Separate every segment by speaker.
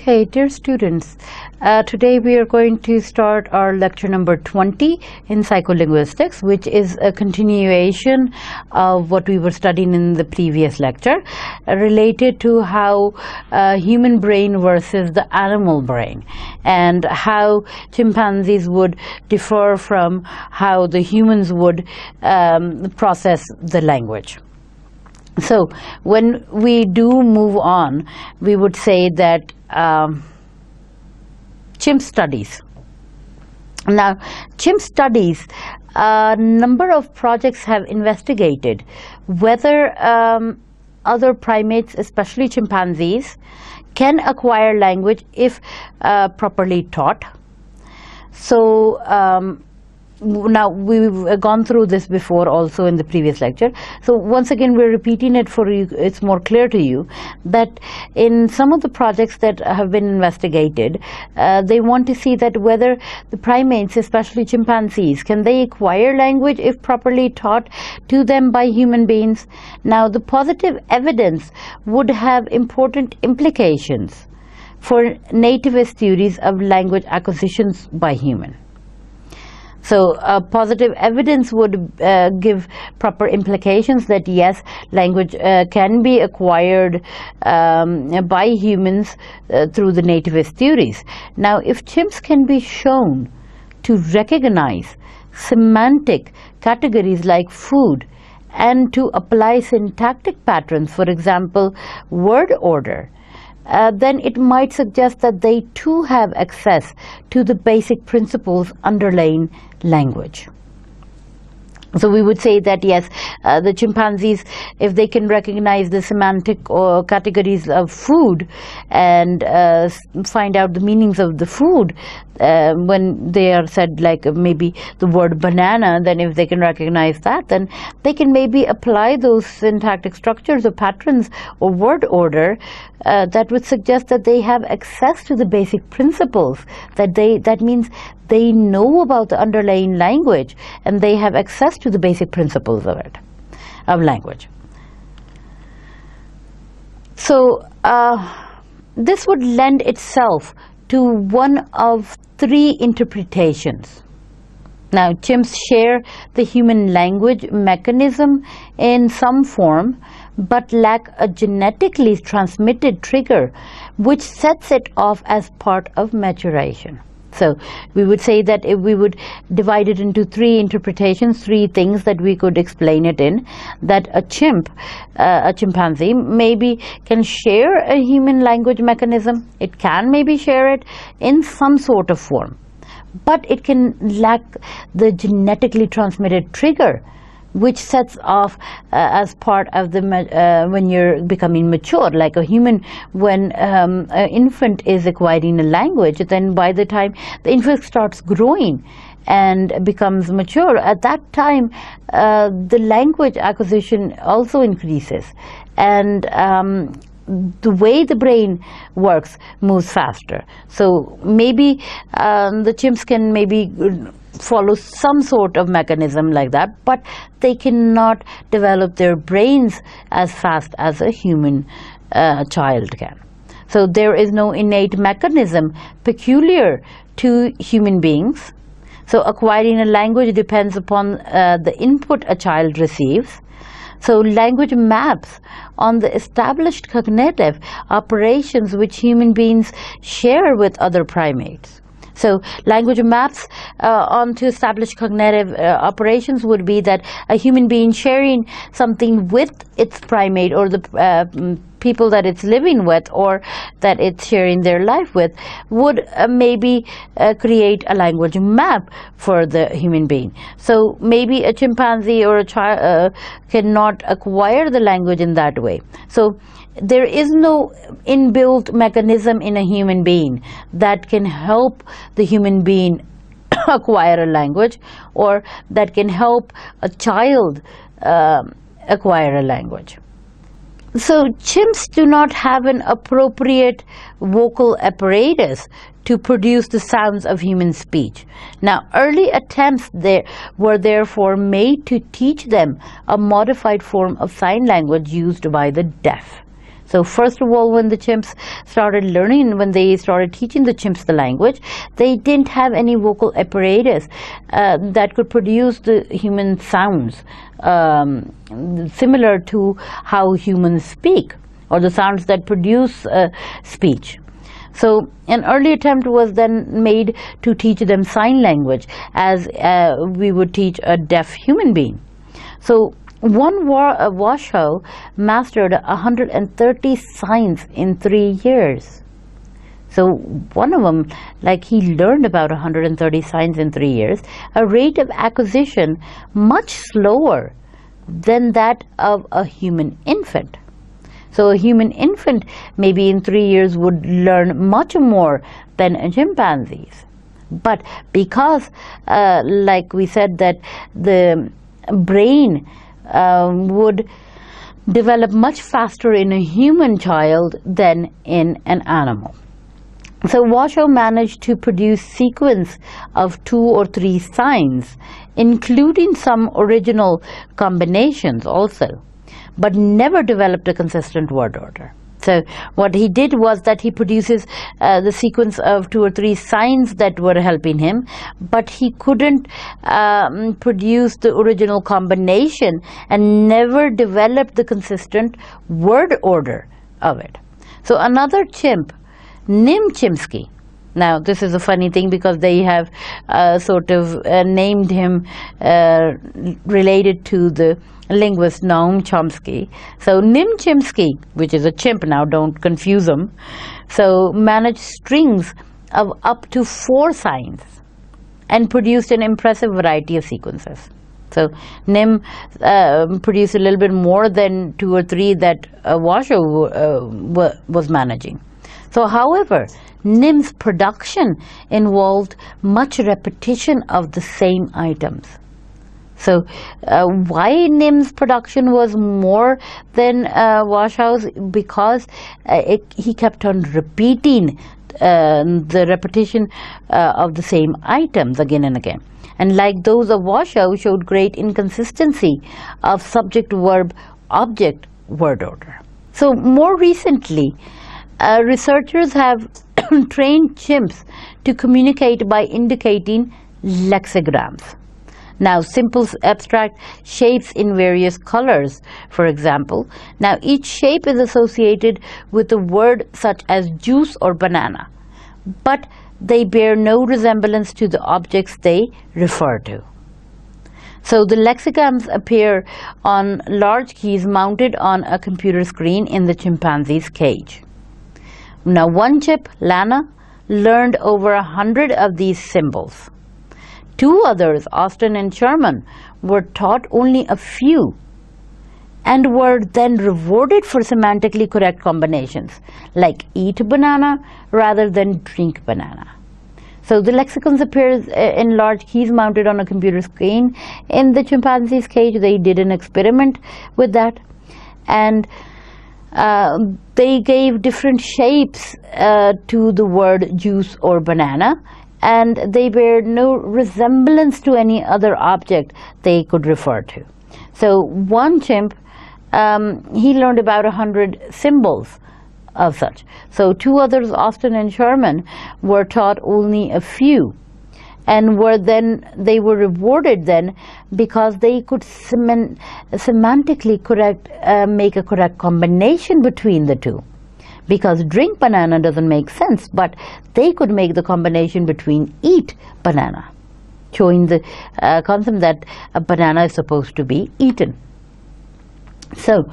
Speaker 1: Okay, dear students, today we are going to start our lecture number 20 in psycholinguistics, which is a continuation of what we were studying in the previous lecture, related to how human brain versus the animal brain, and how chimpanzees would differ from how the humans would process the language. So when we do move on, we would say that Chimp Studies. Now, Chimp Studies, a number of projects have investigated whether other primates, especially chimpanzees, can acquire language if properly taught. So now we've gone through this before also in the previous lecture, so once again we're repeating it for you. It's more clear to you that in some of the projects that have been investigated, they want to see that whether the primates, especially chimpanzees, can they acquire language if properly taught to them by human beings. Now, the positive evidence would have important implications for nativist theories of language acquisitions by human. So positive evidence would give proper implications that yes, language can be acquired by humans through the nativist theories. Now, if chimps can be shown to recognize semantic categories like food and to apply syntactic patterns, for example, word order, then it might suggest that they too have access to the basic principles underlying language. So we would say that yes, the chimpanzees, if they can recognize the semantic or categories of food and find out the meanings of the food when they are said, like maybe the word banana, then if they can recognize that, then they can maybe apply those syntactic structures or patterns or word order that would suggest that they have access to the basic principles, that means they know about the underlying language and they have access to the basic principles of language. So this would lend itself to one of three interpretations. Now, chimps share the human language mechanism in some form, but lack a genetically transmitted trigger which sets it off as part of maturation. So we would say that if we would divide it into three interpretations, three things that we could explain it in, that a chimpanzee maybe can share a human language mechanism. It can maybe share it in some sort of form, but it can lack the genetically transmitted trigger which sets off as part of the when you're becoming mature. Like a human, when an infant is acquiring a language, then by the time the infant starts growing and becomes mature, at that time the language acquisition also increases, and the way the brain works moves faster. So maybe the chimps can maybe follow some sort of mechanism like that, but they cannot develop their brains as fast as a human child can. So there is no innate mechanism peculiar to human beings. So acquiring a language depends upon the input a child receives. So language maps on the established cognitive operations which human beings share with other primates. So language maps onto established cognitive operations would be that a human being sharing something with its primate or the people that it's living with or that it's sharing their life with would maybe create a language map for the human being. So maybe a chimpanzee or a child cannot acquire the language in that way. So there is no inbuilt mechanism in a human being that can help the human being acquire a language, or that can help a child acquire a language. So chimps do not have an appropriate vocal apparatus to produce the sounds of human speech. Now, early attempts were therefore made to teach them a modified form of sign language used by the deaf. So first of all, when the chimps started learning, when they started teaching the chimps the language, they didn't have any vocal apparatus that could produce the human sounds similar to how humans speak, or the sounds that produce speech. So an early attempt was then made to teach them sign language as we would teach a deaf human being. So one Washoe mastered 130 signs in 3 years. So one of them, like, he learned about 130 signs in 3 years, a rate of acquisition much slower than that of a human infant. So a human infant maybe in 3 years would learn much more than a chimpanzees. But because, like we said, that the brain would develop much faster in a human child than in an animal. So Washoe managed to produce sequence of 2 or 3 signs, including some original combinations also, but never developed a consistent word order. So what he did was that he produces the sequence of 2 or 3 signs that were helping him, but he couldn't produce the original combination and never developed the consistent word order of it. So another chimp, Nim Chimpsky. Now this is a funny thing because they have sort of named him related to the linguist Noam Chomsky. So Nim Chimpsky, which is a chimp now, don't confuse them, so managed strings of up to 4 signs and produced an impressive variety of sequences. So Nim produced a little bit more than 2 or 3 that Washoe was managing. So however, Nim's production involved much repetition of the same items. So why Nim's production was more than Washoe's? Because he kept on repeating the repetition of the same items again and again. And like those of Washoe, showed great inconsistency of subject-verb-object word order. So more recently, researchers have trained chimps to communicate by indicating lexicograms. Now, simple abstract shapes in various colors, for example. Now, each shape is associated with a word such as juice or banana, but they bear no resemblance to the objects they refer to. So the lexicograms appear on large keys mounted on a computer screen in the chimpanzee's cage. Now, one chimp, Lana, learned over 100 of these symbols. 2 others, Austin and Sherman, were taught only a few and were then rewarded for semantically correct combinations, like eat banana rather than drink banana. So the lexicons appear in large keys mounted on a computer screen in the chimpanzee's cage. They did an experiment with that, and they gave different shapes to the word juice or banana, and they bear no resemblance to any other object they could refer to. So one chimp, he learned about 100 symbols of such. So 2 others, Austin and Sherman, were taught only a few, and they were rewarded then because they could semantically make a correct combination between the 2. Because drink banana doesn't make sense, but they could make the combination between eat banana, showing the concept that a banana is supposed to be eaten. So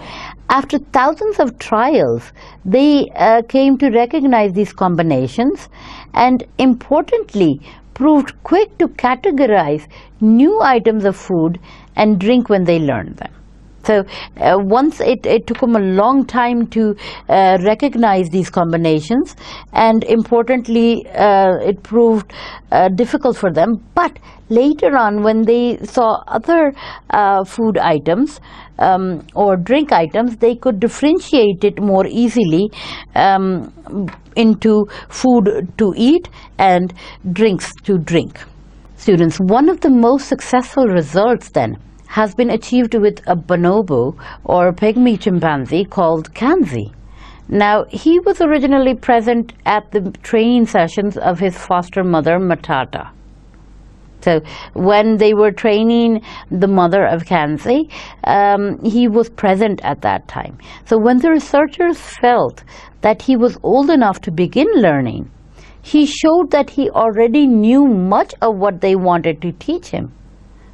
Speaker 1: after thousands of trials, they came to recognize these combinations, and importantly proved quick to categorize new items of food and drink when they learned them. So once it took them a long time to recognize these combinations, and importantly it proved difficult for them, but later on when they saw other food items or drink items, they could differentiate it more easily into food to eat and drinks to drink. Students, one of the most successful results then has been achieved with a bonobo or pygmy chimpanzee called Kanzi. Now, he was originally present at the training sessions of his foster mother, Matata. So when they were training the mother of Kanzi, he was present at that time. So when the researchers felt that he was old enough to begin learning, he showed that he already knew much of what they wanted to teach him,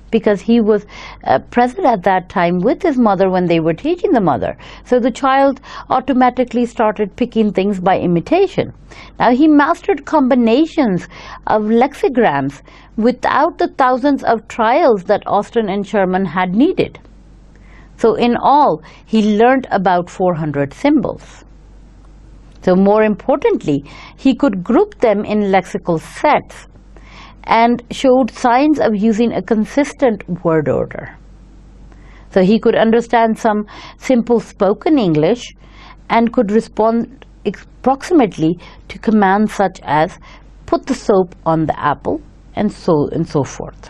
Speaker 1: because he was present at that time with his mother when they were teaching the mother. So the child automatically started picking things by imitation. Now, he mastered combinations of lexicograms without the thousands of trials that Austin and Sherman had needed. So in all, he learned about 400 symbols. So more importantly, he could group them in lexical sets and showed signs of using a consistent word order. So he could understand some simple spoken English and could respond approximately to commands such as put the soap on the apple and so forth.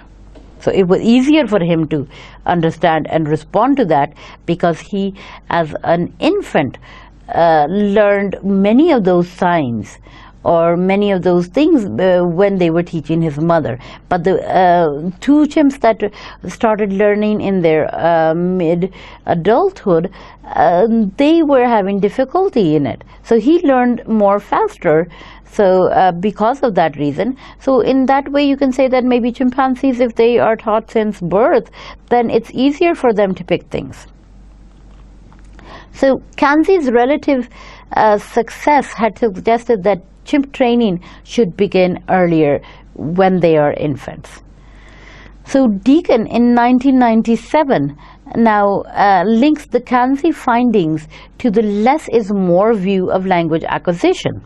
Speaker 1: So it was easier for him to understand and respond to that because he, as an infant, learned many of those signs or many of those things when they were teaching his mother. But the two chimps that started learning in their mid-adulthood, they were having difficulty in it. So he learned more faster. So because of that reason, so in that way you can say that maybe chimpanzees, if they are taught since birth, then it's easier for them to pick things. So Kanzi's relative success had suggested that chimp training should begin earlier when they are infants. So Deacon in 1997 now links the Kanzi findings to the less is more view of language acquisition,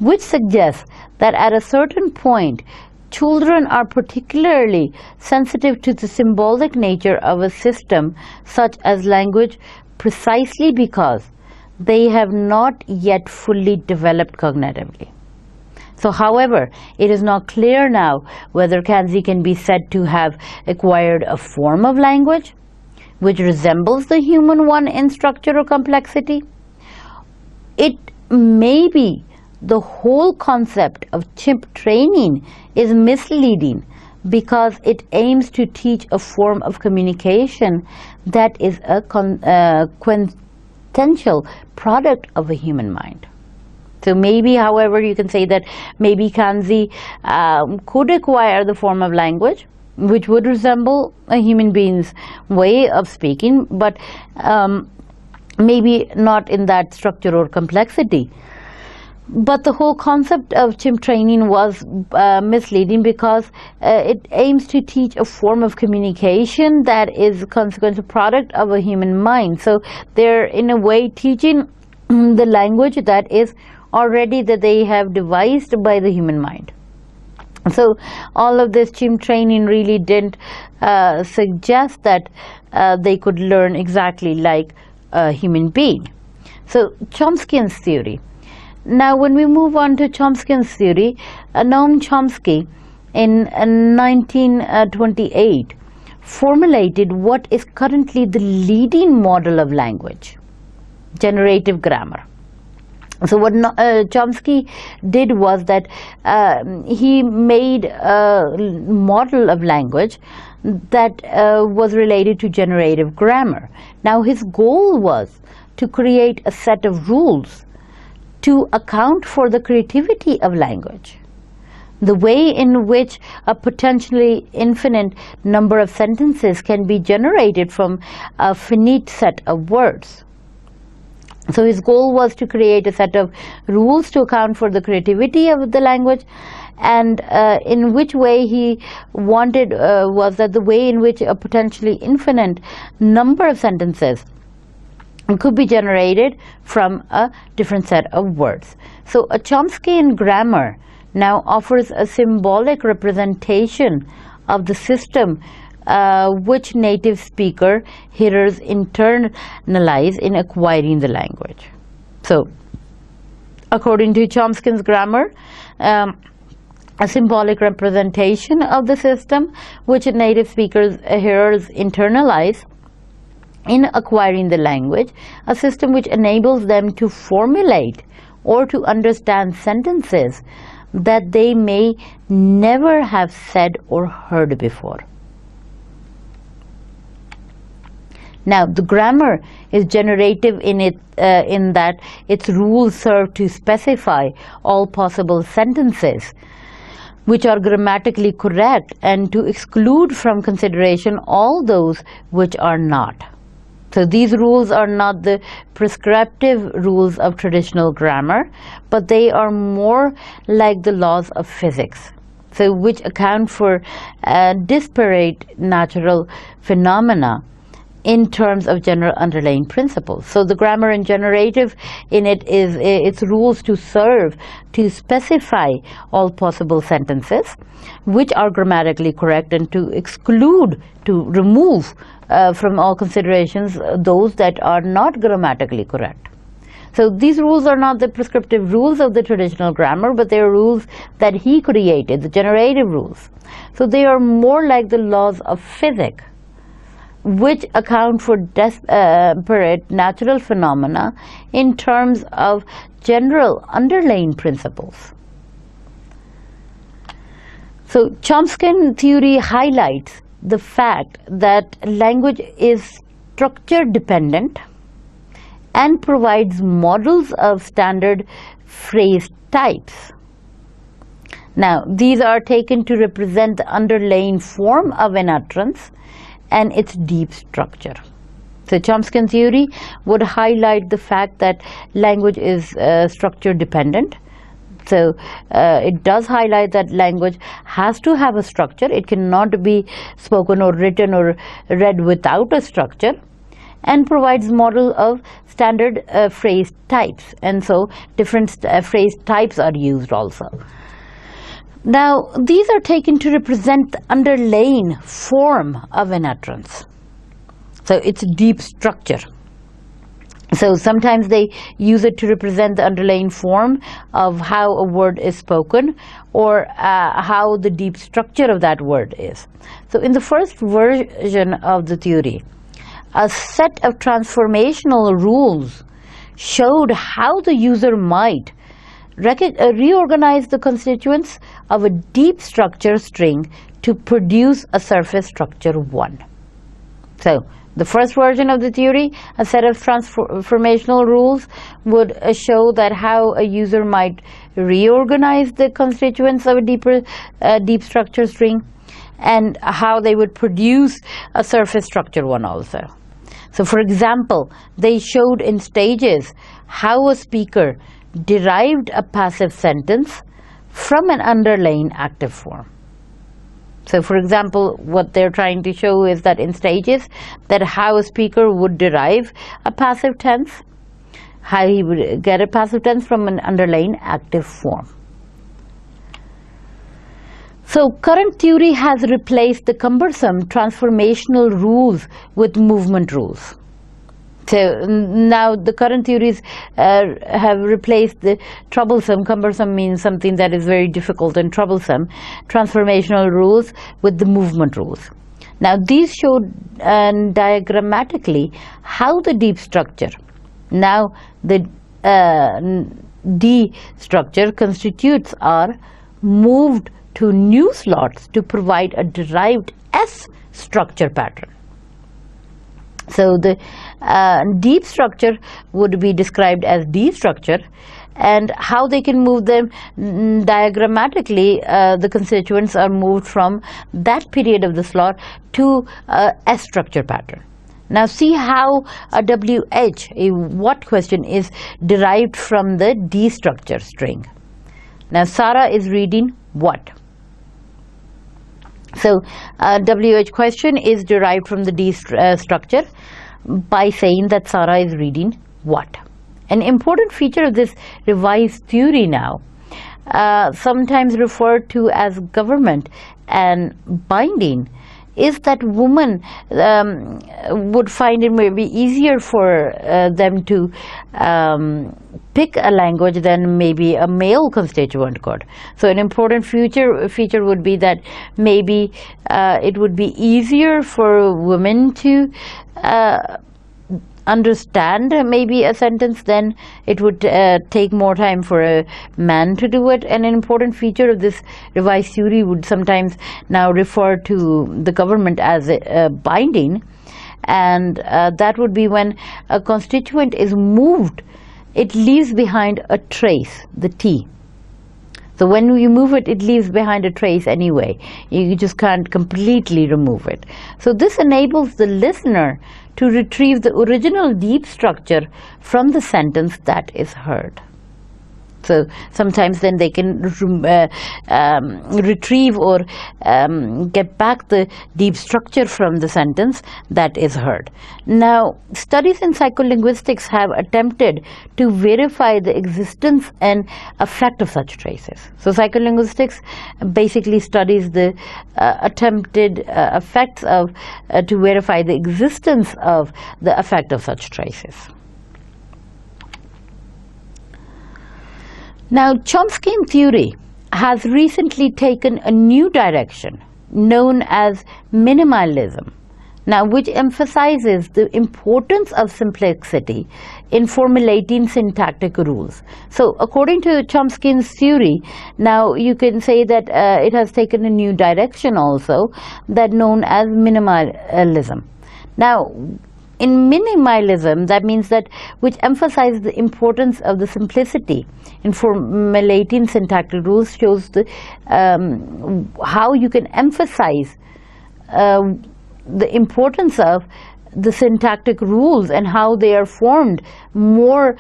Speaker 1: which suggests that at a certain point, children are particularly sensitive to the symbolic nature of a system such as language, precisely because they have not yet fully developed cognitively. So, however, it is not clear now whether Kanzi can be said to have acquired a form of language which resembles the human one in structure or complexity. It may be the whole concept of chimp training is misleading because it aims to teach a form of communication that is a quintessential product of a human mind. So maybe, however, you can say that maybe Kanzi could acquire the form of language which would resemble a human being's way of speaking, but maybe not in that structure or complexity. But the whole concept of chimp training was misleading because it aims to teach a form of communication that is a consequential product of a human mind. So they're in a way teaching the language that is already that they have devised by the human mind. So all of this chimp training really didn't suggest that they could learn exactly like a human being. So Chomsky's theory. Now, when we move on to Chomsky's theory, Noam Chomsky in 1928 formulated what is currently the leading model of language, generative grammar. So what Chomsky did was that he made a model of language that was related to generative grammar. Now, his goal was to create a set of rules to account for the creativity of language, the way in which a potentially infinite number of sentences can be generated from a finite set of words. So his goal was to create a set of rules to account for the creativity of the language, and in which way he wanted was that the way in which a potentially infinite number of sentences could be generated from a different set of words. So a Chomskyan grammar now offers a symbolic representation of the system which native speaker hearers internalize in acquiring the language. So according to Chomsky's grammar, a symbolic representation of the system which native speakers hearers internalize in acquiring the language, a system which enables them to formulate or to understand sentences that they may never have said or heard before. Now, the grammar is generative in that its rules serve to specify all possible sentences which are grammatically correct and to exclude from consideration all those which are not. So these rules are not the prescriptive rules of traditional grammar, but they are more like the laws of physics, so which account for disparate natural phenomena in terms of general underlying principles. So the grammar and generative in it is its rules to serve to specify all possible sentences which are grammatically correct and to exclude, to remove from all considerations those that are not grammatically correct. So these rules are not the prescriptive rules of the traditional grammar, but they are rules that he created, the generative rules. So they are more like the laws of physics, which account for disparate natural phenomena in terms of general underlying principles. So Chomsky theory highlights the fact that language is structure dependent and provides models of standard phrase types. Now, these are taken to represent the underlying form of an utterance and its deep structure. So Chomsky theory would highlight the fact that language is structure dependent. So it does highlight that language has to have a structure. It cannot be spoken or written or read without a structure, and provides model of standard phrase types. And so different phrase types are used also. Now, these are taken to represent the underlying form of an utterance. So its deep structure. So sometimes they use it to represent the underlying form of how a word is spoken, or how the deep structure of that word is. So in the first version of the theory, a set of transformational rules showed how the user might reorganize the constituents of a deep structure string to produce a surface structure 1. So the first version of the theory, a set of transformational rules, would show that how a user might reorganize the constituents of a deep structure string, and how they would produce a surface structure 1 also. So for example, they showed in stages how a speaker derived a passive sentence from an underlying active form. So for example, what they're trying to show is that in stages, that how a speaker would derive a passive tense, how he would get a passive tense from an underlying active form. So current theory has replaced the cumbersome transformational rules with movement rules. So now the current theories have replaced the troublesome, cumbersome means something that is very difficult and troublesome, transformational rules with the movement rules. Now these show diagrammatically how the deep structure, now the D structure constitutes are moved to new slots to provide a derived S structure pattern. So the deep structure would be described as D structure, and how they can move them diagrammatically, the constituents are moved from that period of the slot to S structure pattern. Now see how a WH, a what question, is derived from the D structure string. Now Sarah is reading what? So WH question is derived from the D structure by saying that Sarah is reading what. An important feature of this revised theory now, sometimes referred to as government and binding, is that women would find it maybe easier for them to pick a language than maybe a male constituent could. So an important feature would be that maybe it would be easier for women to understand maybe a sentence, then it would take more time for a man to do it. And an important feature of this revised theory would sometimes now refer to the government as a binding, and that would be when a constituent is moved, it leaves behind a trace, the T. So when you move it, it leaves behind a trace anyway. You just can't completely remove it. So this enables the listener to retrieve the original deep structure from the sentence that is heard. So sometimes then they can retrieve or get back the deep structure from the sentence that is heard. Now, studies in psycholinguistics have attempted to verify the existence and effect of such traces. So psycholinguistics basically studies the attempted effects of, to verify the existence of the effect of such traces. Now, Chomsky's theory has recently taken a new direction known as minimalism, now which emphasizes the importance of simplicity in formulating syntactic rules. So according to Chomsky's theory, now you can say that it has taken a new direction also, that known as minimalism. Now, in minimalism, that means that which emphasizes the importance of the simplicity in formulating syntactic rules, shows the how you can emphasize the importance of the syntactic rules and how they are formed more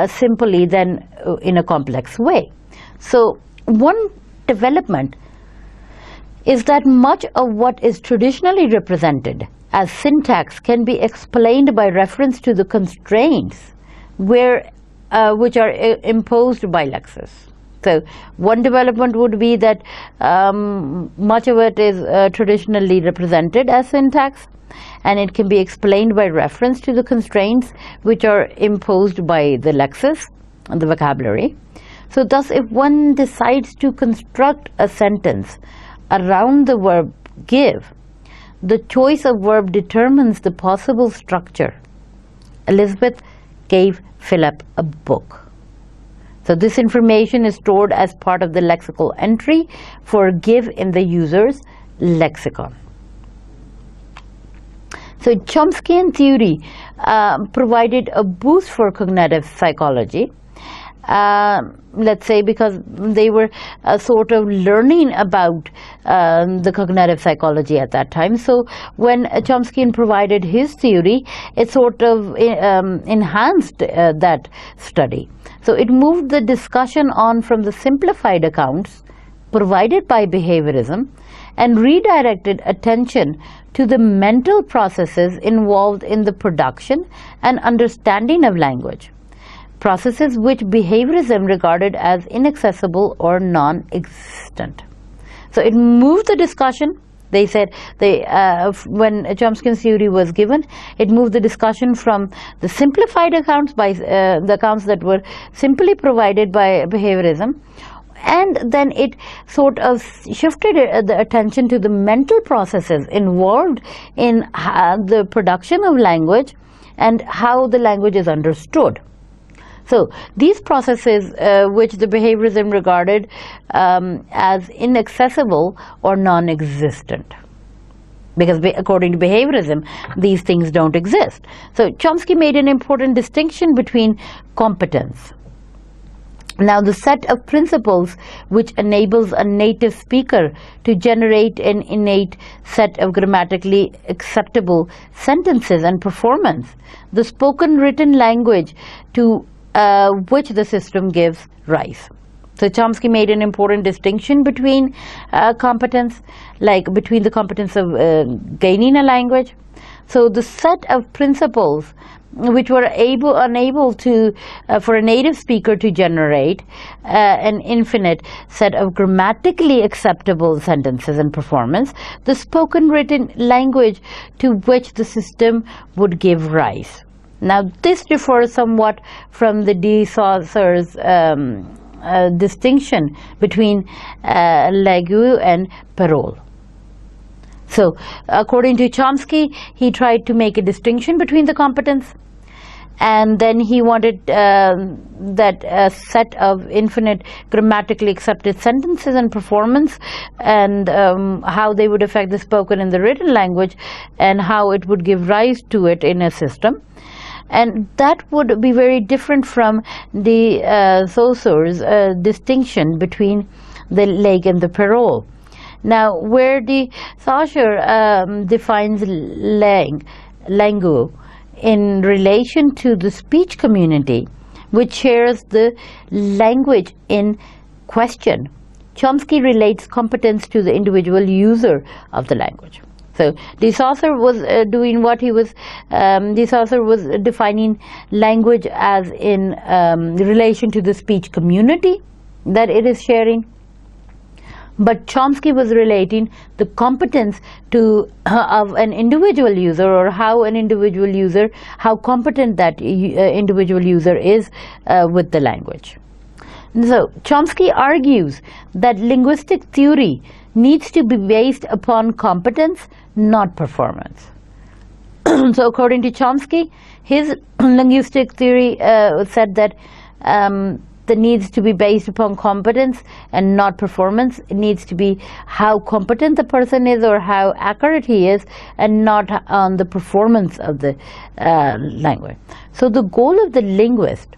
Speaker 1: simply than in a complex way. So one development is that much of what is traditionally represented as syntax can be explained by reference to the constraints which are imposed by lexis. So one development would be that much of it is traditionally represented as syntax, and it can be explained by reference to the constraints which are imposed by the lexis, the vocabulary. So thus, if one decides to construct a sentence around the verb give, the choice of verb determines the possible structure. Elizabeth gave Philip a book. So this information is stored as part of the lexical entry for give in the user's lexicon. So Chomskyan theory provided a boost for cognitive psychology. Let's say because they were sort of learning about the cognitive psychology at that time. So when Chomsky provided his theory, it sort of enhanced that study. So it moved the discussion on from the simplified accounts provided by behaviorism and redirected attention to the mental processes involved in the production and understanding of language. Processes which behaviorism regarded as inaccessible or non-existent. So it moved the discussion. They said when Chomsky's theory was given, it moved the discussion from the simplified accounts by the accounts that were simply provided by behaviorism, and then it sort of shifted the attention to the mental processes involved in the production of language and how the language is understood. So these processes which the behaviorism regarded as inaccessible or non-existent, because according to behaviorism these things don't exist. So Chomsky made an important distinction between competence. Now the set of principles which enables a native speaker to generate an innate set of grammatically acceptable sentences and performance, the spoken written language to which the system gives rise. So Chomsky made an important distinction between competence, like between the competence of gaining a language. So the set of principles which were unable to for a native speaker to generate an infinite set of grammatically acceptable sentences and performance, the spoken written language to which the system would give rise. Now this differs somewhat from the de Saussure's distinction between Leguy and Parole. So according to Chomsky, he tried to make a distinction between the competence. and then he wanted that set of infinite grammatically accepted sentences and performance, and how they would affect the spoken and the written language, and how it would give rise to it in a system. And that would be very different from the Saussure's distinction between the leg and the parole. Now, where the Saussure defines langue in relation to the speech community, which shares the language in question, Chomsky relates competence to the individual user of the language. So de Saussure was doing what he was, de Saussure was defining language as in relation to the speech community that it is sharing. But Chomsky was relating the competence to of an individual user, or how an individual user, how competent that individual user is with the language. So Chomsky argues that linguistic theory needs to be based upon competence, not performance. So according to Chomsky, his linguistic theory said that that needs to be based upon competence and not performance. It needs to be how competent the person is or how accurate he is, and not on the performance of the language. So the goal of the linguist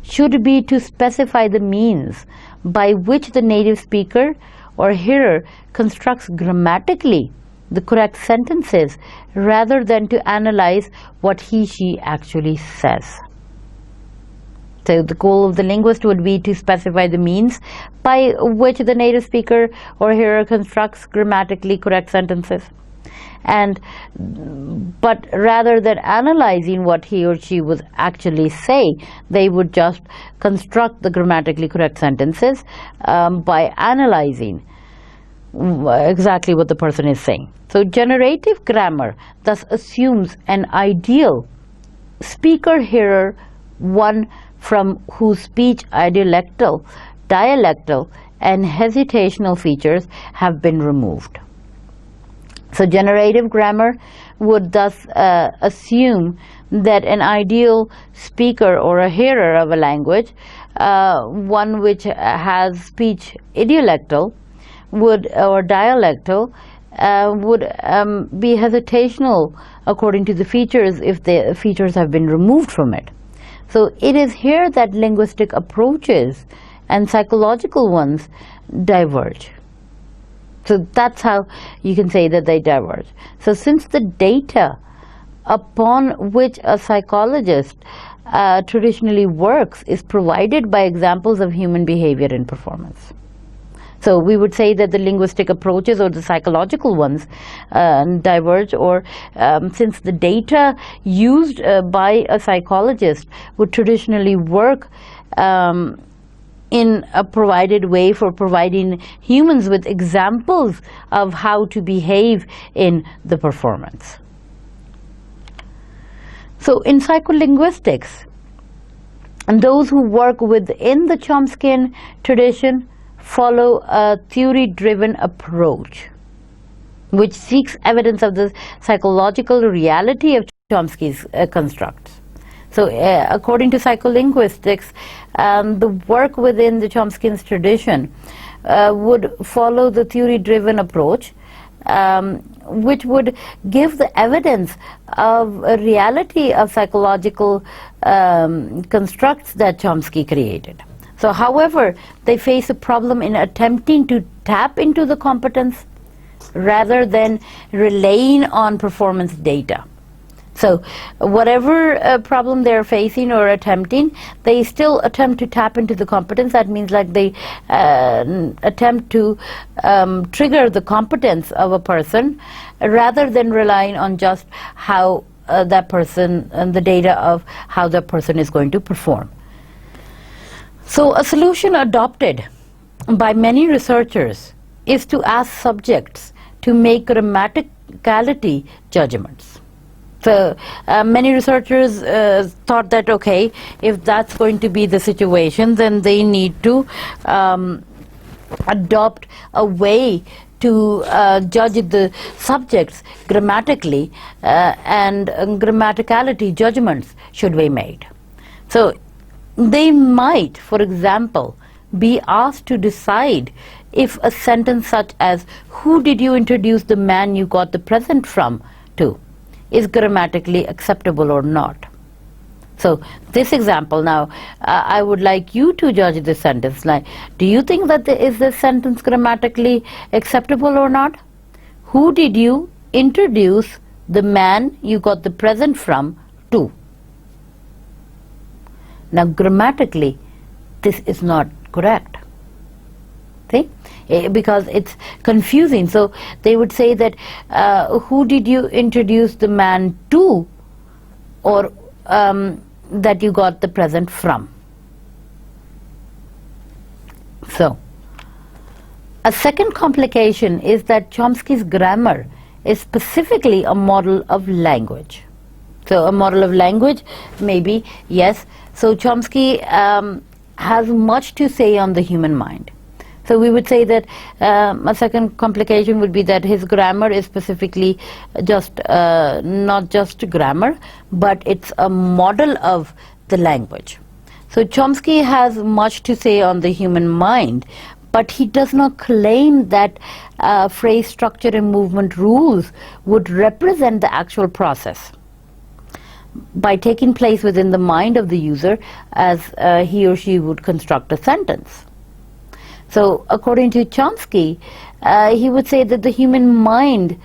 Speaker 1: should be to specify the means by which the native speaker or hearer constructs grammatically the correct sentences, rather than to analyze what he/she actually says. So the goal of the linguist would be to specify the means by which the native speaker or hearer constructs grammatically correct sentences. But rather than analyzing what he or she would actually say, they would just construct the grammatically correct sentences by analyzing exactly what the person is saying. So generative grammar thus assumes an ideal speaker-hearer, one from whose speech idiolectal, dialectal, and hesitational features have been removed. So generative grammar would thus assume that an ideal speaker or a hearer of a language, one which has speech idiolectal or dialectal, would be hesitational according to the features if the features have been removed from it. So it is here that linguistic approaches and psychological ones diverge. So that's how you can say that they diverge. So since the data upon which a psychologist traditionally works is provided by examples of human behavior and performance. So we would say that the linguistic approaches or the psychological ones diverge, or since the data used by a psychologist would traditionally work in a provided way for providing humans with examples of how to behave in the performance. So in psycholinguistics, and those who work within the Chomskyan tradition follow a theory-driven approach which seeks evidence of the psychological reality of Chomsky's constructs. So according to psycholinguistics, the work within the Chomskyan tradition would follow the theory-driven approach, which would give the evidence of a reality of psychological constructs that Chomsky created. So however, they face a problem in attempting to tap into the competence rather than relying on performance data. So whatever problem they're facing or attempting, they still attempt to tap into the competence. That means like they attempt to trigger the competence of a person rather than relying on just how that person and the data of how that person is going to perform. So a solution adopted by many researchers is to ask subjects to make grammaticality judgments. So many researchers thought that, okay, if that's going to be the situation, then they need to adopt a way to judge the subjects grammatically, and grammaticality judgments should be made. So they might, for example, be asked to decide if a sentence such as, "Who did you introduce the man you got the present from to?" is grammatically acceptable or not. So this example now, I would like you to judge this sentence. Like, do you think that is this sentence grammatically acceptable or not? Who did you introduce the man you got the present from to? Now grammatically, this is not correct. See? Because it's confusing. So they would say that, who did you introduce the man to, or that you got the present from. So a second complication is that Chomsky's grammar is specifically a model of language. So a model of language, maybe, yes. So Chomsky has much to say on the human mind. So we would say that a second complication would be that his grammar is specifically just not just grammar, but it's a model of the language. So Chomsky has much to say on the human mind, but he does not claim that phrase structure and movement rules would represent the actual process by taking place within the mind of the user as he or she would construct a sentence. So according to Chomsky, he would say that the human mind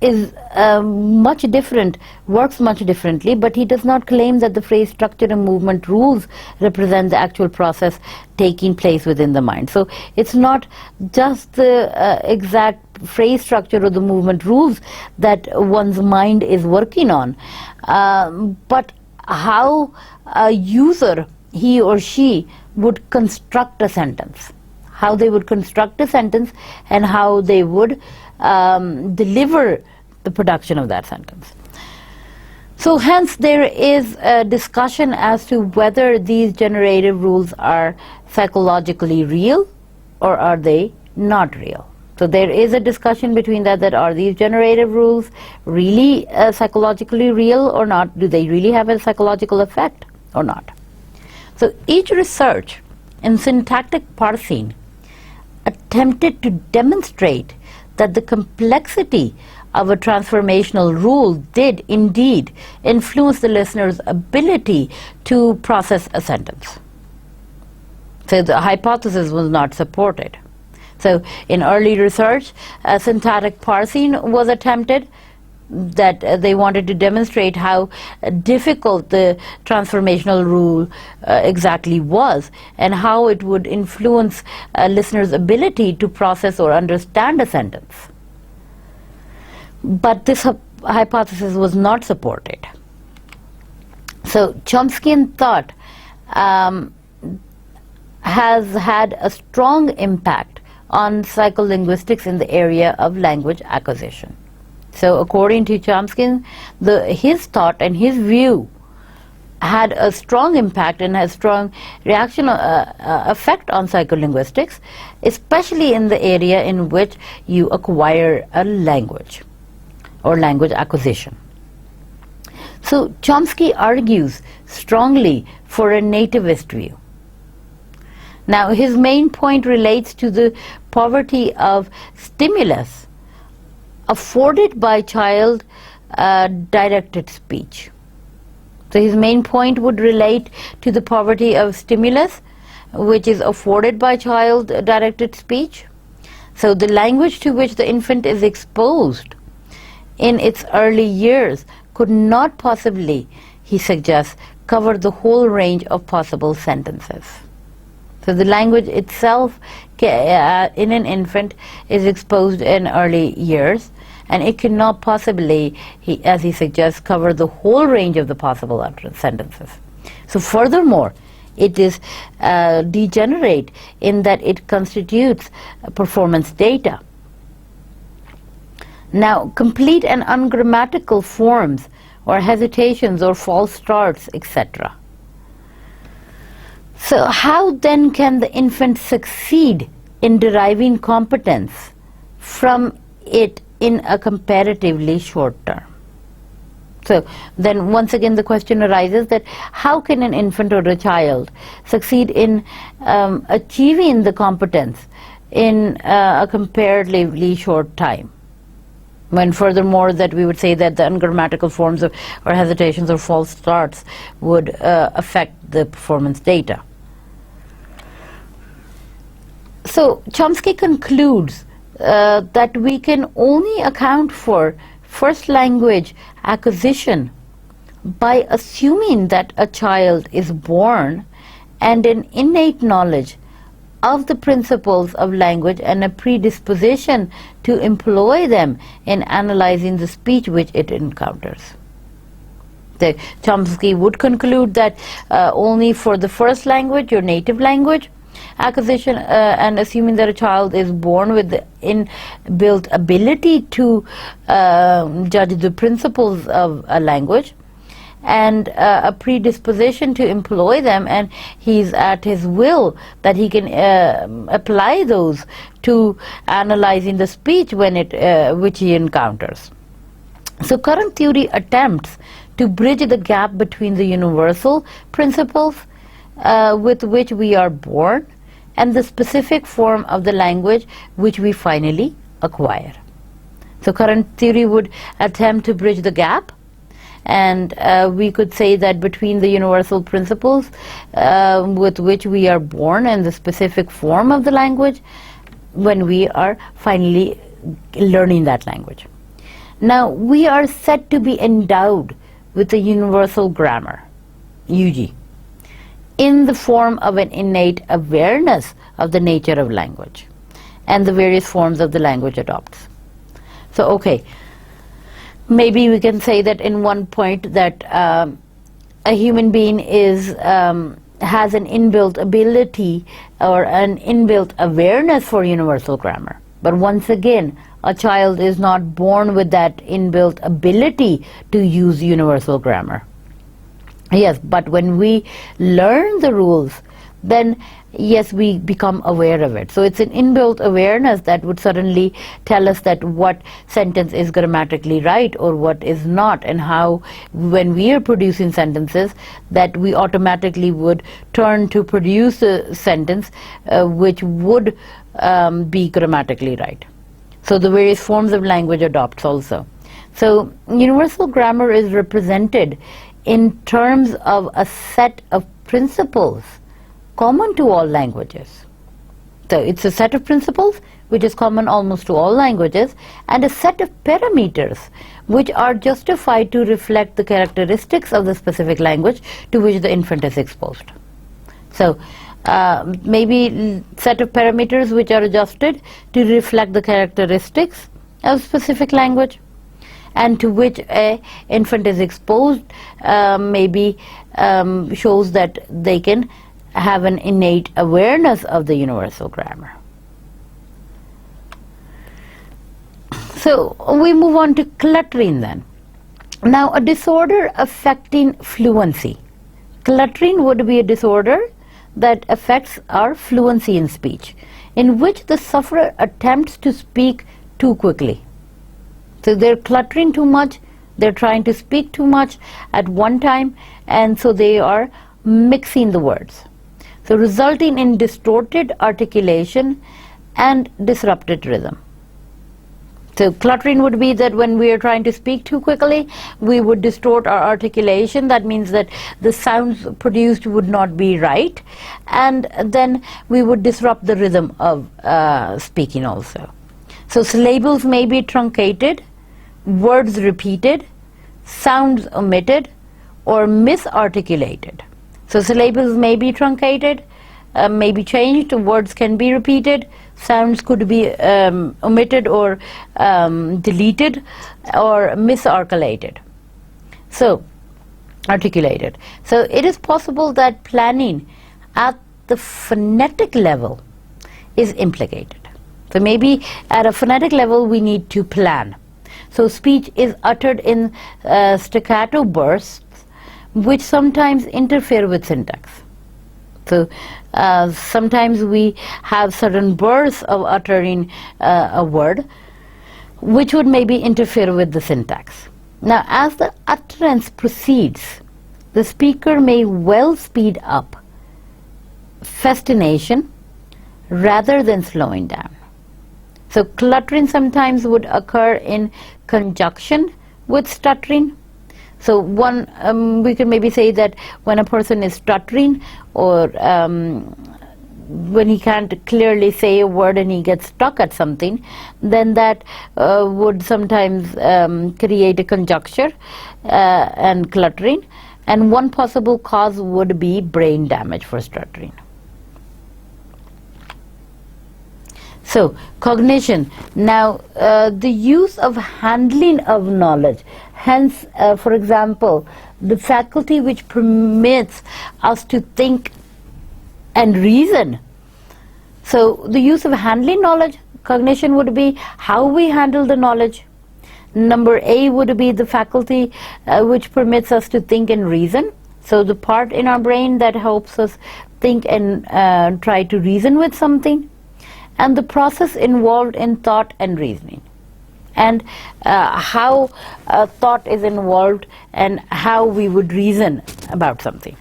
Speaker 1: is much different, works much differently, but he does not claim that the phrase structure and movement rules represent the actual process taking place within the mind. So it's not just the exact phrase structure or the movement rules that one's mind is working on, but how a user, he or she, would construct a sentence, how they would construct a sentence, and how they would deliver the production of that sentence. So hence there is a discussion as to whether these generative rules are psychologically real or are they not real. So there is a discussion between that are these generative rules really psychologically real or not? Do they really have a psychological effect or not? So each research in syntactic parsing attempted to demonstrate that the complexity of a transformational rule did indeed influence the listener's ability to process a sentence. So the hypothesis was not supported. So in early research, syntactic parsing was attempted, that they wanted to demonstrate how difficult the transformational rule exactly was and how it would influence a listener's ability to process or understand a sentence. But this hypothesis was not supported. So Chomskyan thought has had a strong impact on psycholinguistics in the area of language acquisition. So according to Chomsky, his thought and his view had a strong impact and has strong reaction effect on psycholinguistics, especially in the area in which you acquire a language or language acquisition. So Chomsky argues strongly for a nativist view. Now his main point relates to the poverty of stimulus afforded by child directed speech. So his main point would relate to the poverty of stimulus which is afforded by child directed speech. So the language to which the infant is exposed in its early years could not possibly, he suggests, cover the whole range of possible sentences. So the language itself in an infant is exposed in early years, and it cannot possibly, as he suggests, cover the whole range of the possible sentences. So furthermore, it is degenerate in that it constitutes performance data. Now, complete and ungrammatical forms or hesitations or false starts, etc. So how then can the infant succeed in deriving competence from it in a comparatively short term. So then once again the question arises that how can an infant or a child succeed in achieving the competence in a comparatively short time, when furthermore that we would say that the ungrammatical forms of, or hesitations or false starts would affect the performance data. So Chomsky concludes that we can only account for first language acquisition by assuming that a child is born and an innate knowledge of the principles of language and a predisposition to employ them in analyzing the speech which it encounters. Chomsky would conclude that only for the first language, your native language, acquisition and assuming that a child is born with the inbuilt ability to judge the principles of a language and a predisposition to employ them, and he's at his will that he can apply those to analyzing the speech when which he encounters. So current theory attempts to bridge the gap between the universal principles with which we are born and the specific form of the language which we finally acquire. So current theory would attempt to bridge the gap, and we could say that between the universal principles with which we are born and the specific form of the language when we are finally learning that language. Now we are said to be endowed with a universal grammar, UG, in the form of an innate awareness of the nature of language and the various forms of the language adopts. So okay, maybe we can say that in one point that a human being has an inbuilt ability or an inbuilt awareness for universal grammar. But once again, a child is not born with that inbuilt ability to use universal grammar. Yes, but when we learn the rules, then yes, we become aware of it. So it's an inbuilt awareness that would suddenly tell us that what sentence is grammatically right or what is not, and how when we are producing sentences that we automatically would turn to produce a sentence which would be grammatically right. So the various forms of language adopts also. So universal grammar is represented in terms of a set of principles common to all languages. So it's a set of principles which is common almost to all languages, and a set of parameters which are justified to reflect the characteristics of the specific language to which the infant is exposed. So maybe set of parameters which are adjusted to reflect the characteristics of specific language and to which a infant is exposed, maybe shows that they can have an innate awareness of the universal grammar. So we move on to cluttering then. Now a disorder affecting fluency. Cluttering would be a disorder that affects our fluency in speech, in which the sufferer attempts to speak too quickly. So they're cluttering too much, they're trying to speak too much at one time, and so they are mixing the words. So resulting in distorted articulation and disrupted rhythm. So cluttering would be that when we are trying to speak too quickly, we would distort our articulation. That means that the sounds produced would not be right, and then we would disrupt the rhythm of speaking also. So syllables may be truncated, words repeated, sounds omitted, or misarticulated. So syllables may be truncated, may be changed, words can be repeated, sounds could be omitted or deleted or misarticulated. So articulated. So it is possible that planning at the phonetic level is implicated. So maybe at a phonetic level we need to plan. So speech is uttered in staccato bursts which sometimes interfere with syntax. So sometimes we have certain bursts of uttering a word which would maybe interfere with the syntax. Now, as the utterance proceeds, the speaker may well speed up festination rather than slowing down. So cluttering sometimes would occur in conjunction with stuttering. So we can maybe say that when a person is stuttering, or when he can't clearly say a word and he gets stuck at something, then that would sometimes create a conjuncture and cluttering. And one possible cause would be brain damage for stuttering. So, cognition. Now, the use of handling of knowledge. Hence, for example, the faculty which permits us to think and reason. So, the use of handling knowledge, cognition would be how we handle the knowledge. Number A would be the faculty which permits us to think and reason. So, the part in our brain that helps us think and try to reason with something. And the process involved in thought and reasoning, and how thought is involved and how we would reason about something.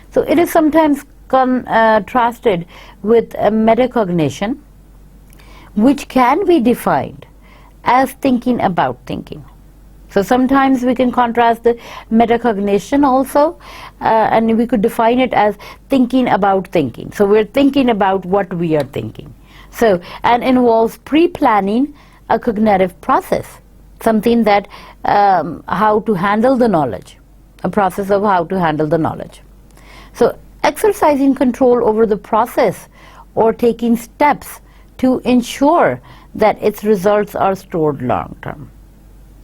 Speaker 1: So it is sometimes contrasted with metacognition, which can be defined as thinking about thinking. So sometimes we can contrast the metacognition also, and we could define it as thinking about thinking. So we're thinking about what we are thinking. So, and involves pre-planning a cognitive process, something that how to handle the knowledge, a process of how to handle the knowledge. So, exercising control over the process or taking steps to ensure that its results are stored long term.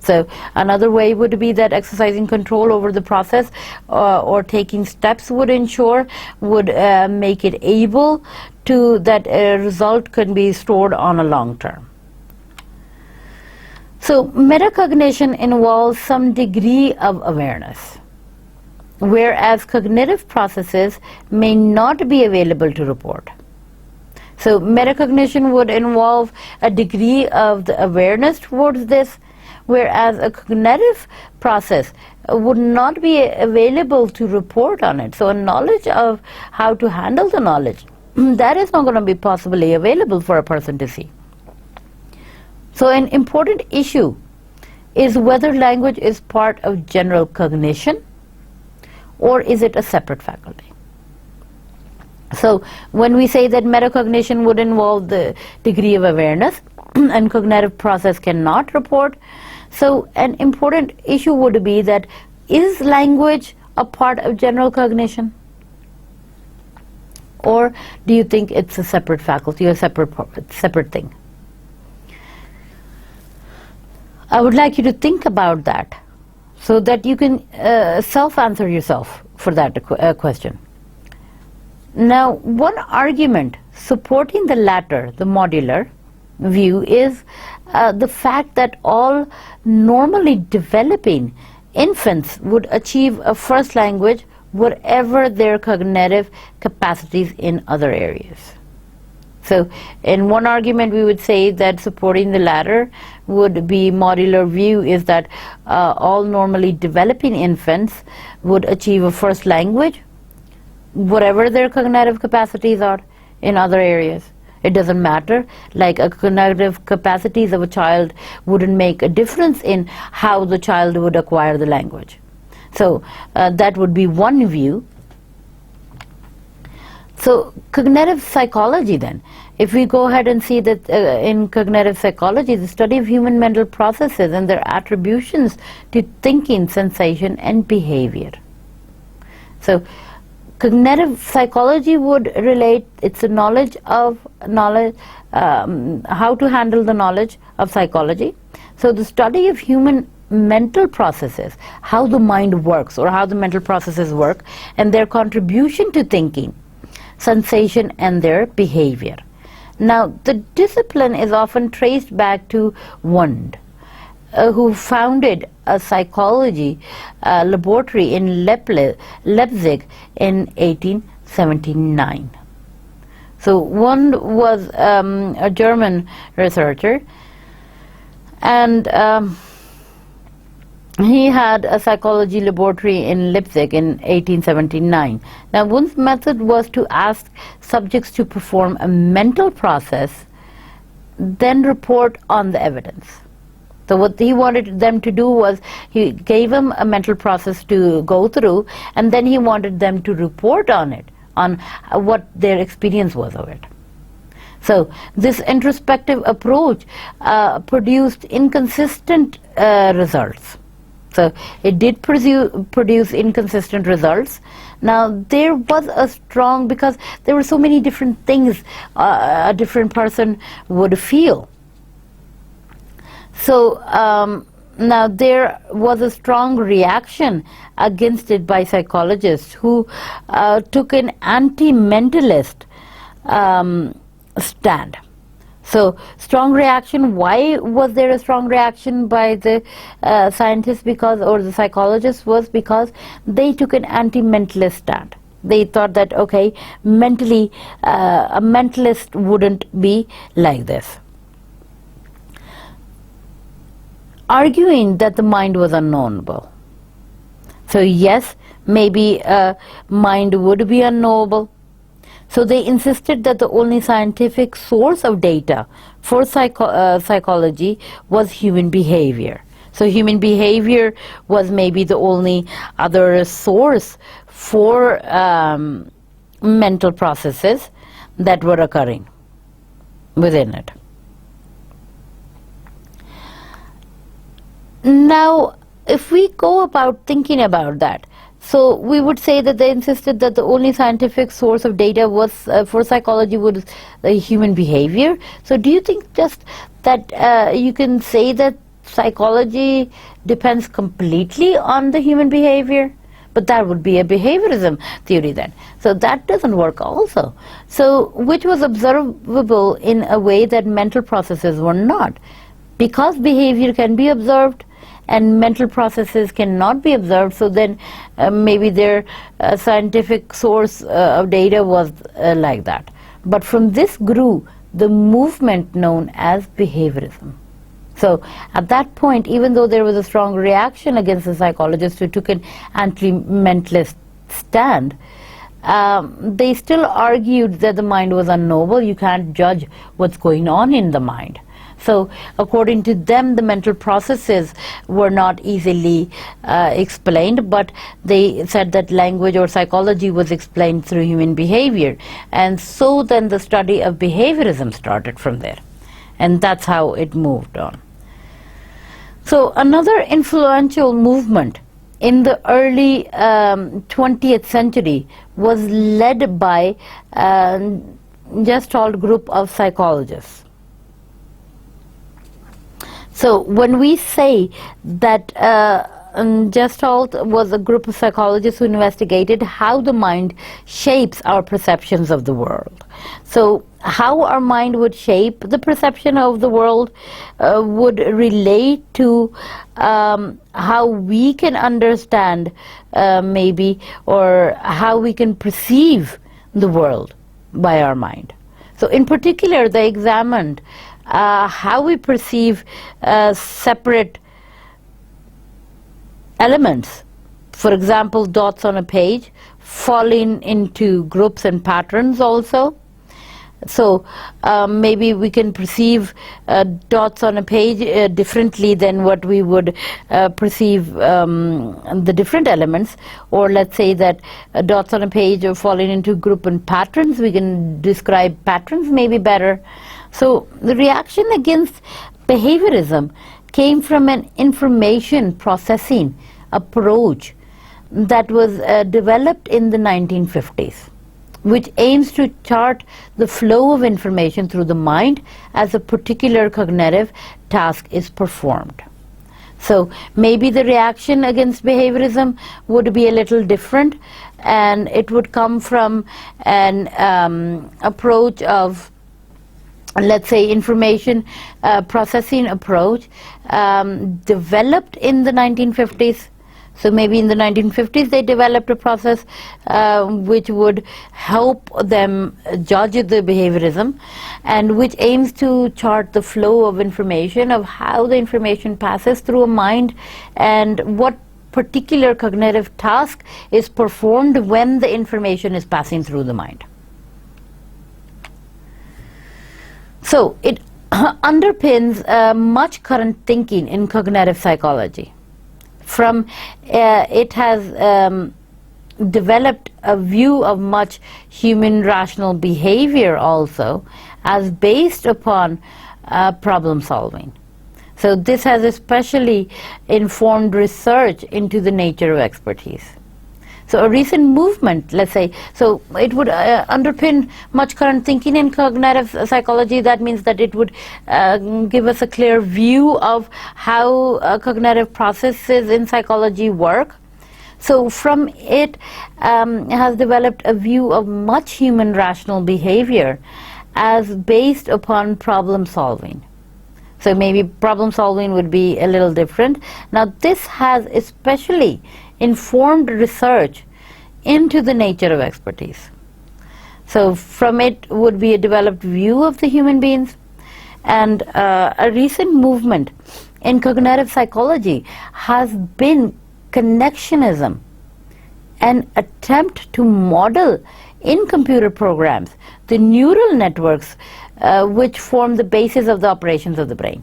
Speaker 1: So, another way would be that exercising control over the process or taking steps would ensure, would make it able to, that a result can be stored on a long term. So, metacognition involves some degree of awareness, whereas cognitive processes may not be available to report. So, metacognition would involve a degree of the awareness towards this, whereas a cognitive process would not be available to report on it. So a knowledge of how to handle the knowledge, that is not going to be possibly available for a person to see. So an important issue is whether language is part of general cognition or is it a separate faculty. So when we say that metacognition would involve the degree of awareness and cognitive process cannot report, so an important issue would be that is language a part of general cognition? Or do you think it's a separate faculty or separate thing? I would like you to think about that so that you can self-answer yourself for that question. Now, one argument supporting the latter, the modular view, is the fact that all normally developing infants would achieve a first language whatever their cognitive capacities in other areas. So in one argument we would say that supporting the latter would be modular view is that all normally developing infants would achieve a first language whatever their cognitive capacities are in other areas. It doesn't matter, like a cognitive capacities of a child wouldn't make a difference in how the child would acquire the language. So that would be one view. So cognitive psychology then, if we go ahead and see that in cognitive psychology, the study of human mental processes and their attributions to thinking, sensation and behavior. So cognitive psychology would relate, it's a knowledge of how to handle the knowledge of psychology. So the study of human mental processes, how the mind works or how the mental processes work and their contribution to thinking, sensation and their behavior. Now the discipline is often traced back to Wundt, who founded a psychology laboratory in Leipzig in 1879. So one was a German researcher, and he had a psychology laboratory in Leipzig in 1879. Now, one's method was to ask subjects to perform a mental process, then report on the evidence. So what he wanted them to do was, he gave them a mental process to go through, and then he wanted them to report on it, on what their experience was of it. So this introspective approach produced inconsistent results. So it did produce inconsistent results. Now there was a strong, because there were so many different things a different person would feel. So now there was a strong reaction against it by psychologists who took an anti-mentalist stand. So strong reaction. Why was there a strong reaction by the scientists, or the psychologists? Was because they took an anti-mentalist stand. They thought that, okay, mentally a mentalist wouldn't be like this, arguing that the mind was unknowable. So yes, maybe mind would be unknowable. So they insisted that the only scientific source of data for psychology was human behavior. So human behavior was maybe the only other source for mental processes that were occurring within it. Now, if we go about thinking about that, so we would say that they insisted that the only scientific source of data was for psychology was human behavior. So do you think just that you can say that psychology depends completely on the human behavior? But that would be a behaviorism theory then. So that doesn't work also. So which was observable in a way that mental processes were not. Because behavior can be observed and mental processes cannot be observed, so then maybe their scientific source of data was like that. But from this grew the movement known as behaviorism. So at that point, even though there was a strong reaction against the psychologists who took an anti-mentalist stand, they still argued that the mind was unknowable. You can't judge what's going on in the mind. So according to them, the mental processes were not easily explained, but they said that language or psychology was explained through human behavior. And so then the study of behaviorism started from there. And that's how it moved on. So another influential movement in the early 20th century was led by a Gestalt group of psychologists. So when we say that Gestalt was a group of psychologists who investigated how the mind shapes our perceptions of the world. So how our mind would shape the perception of the world would relate to how we can understand maybe, or how we can perceive the world by our mind. So in particular, they examined how we perceive separate elements. For example, dots on a page falling into groups and patterns also. So maybe we can perceive dots on a page differently than what we would perceive the different elements. Or let's say that dots on a page are falling into group and patterns. We can describe patterns maybe better. So the reaction against behaviorism came from an information processing approach that was developed in the 1950s, which aims to chart the flow of information through the mind as a particular cognitive task is performed. So maybe the reaction against behaviorism would be a little different, and it would come from an approach of, let's say, information processing approach developed in the 1950s So maybe in the 1950s they developed a process which would help them judge the behaviorism, and which aims to chart the flow of information, of how the information passes through a mind and what particular cognitive task is performed when the information is passing through the mind. So it underpins much current thinking in cognitive psychology. It has developed a view of much human rational behavior also as based upon problem solving. So this has especially informed research into the nature of expertise. So a recent movement, let's say, so it would underpin much current thinking in cognitive psychology. That means that it would give us a clear view of how cognitive processes in psychology work. So from it has developed a view of much human rational behavior as based upon problem solving. So maybe problem solving would be a little different. Now this has especially informed research into the nature of expertise. So from it would be a developed view of the human beings, and a recent movement in cognitive psychology has been connectionism, an attempt to model in computer programs the neural networks which form the basis of the operations of the brain.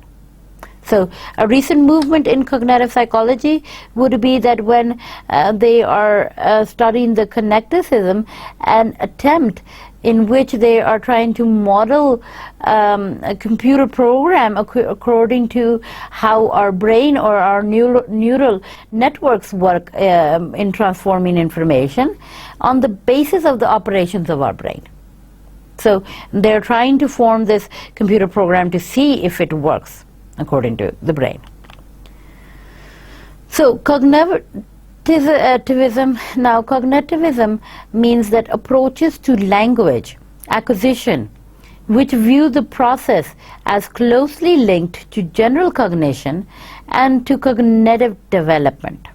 Speaker 1: So a recent movement in cognitive psychology would be that when they are studying the connectivism, an attempt in which they are trying to model a computer program according to how our brain or our neural networks work in transforming information on the basis of the operations of our brain. So they're trying to form this computer program to see if it works according to the brain. So cognitivism, now cognitivism means that approaches to language acquisition which view the process as closely linked to general cognition and to cognitive development.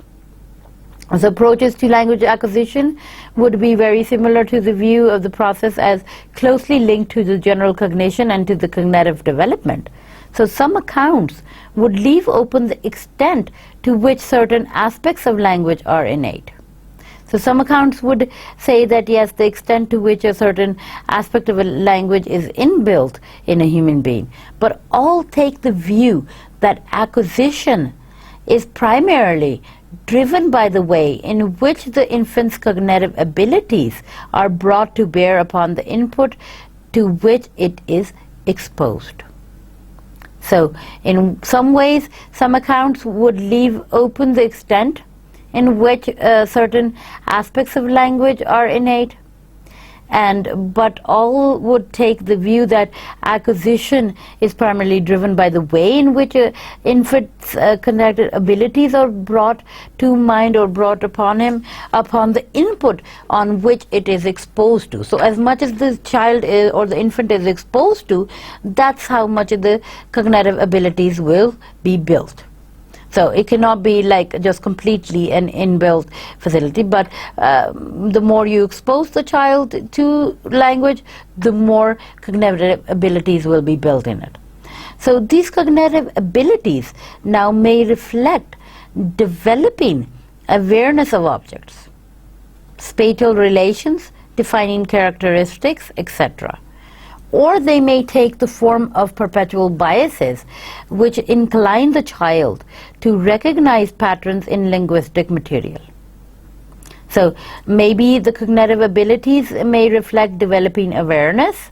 Speaker 1: So approaches to language acquisition would be very similar to the view of the process as closely linked to the general cognition and to the cognitive development. So some accounts would leave open the extent to which certain aspects of language are innate. So some accounts would say that yes, the extent to which a certain aspect of a language is inbuilt in a human being, but all take the view that acquisition is primarily driven by the way in which the infant's cognitive abilities are brought to bear upon the input to which it is exposed. So in some ways, some accounts would leave open the extent in which certain aspects of language are innate, but all would take the view that acquisition is primarily driven by the way in which infant's cognitive abilities are brought to mind or brought upon him upon the input on which it is exposed to. So as much as the child is, or the infant is exposed to, that's how much of the cognitive abilities will be built. So it cannot be like just completely an inbuilt facility, but the more you expose the child to language, the more cognitive abilities will be built in it. So these cognitive abilities now may reflect developing awareness of objects, spatial relations, defining characteristics, etc. Or they may take the form of perpetual biases which incline the child to recognize patterns in linguistic material. So maybe the cognitive abilities may reflect developing awareness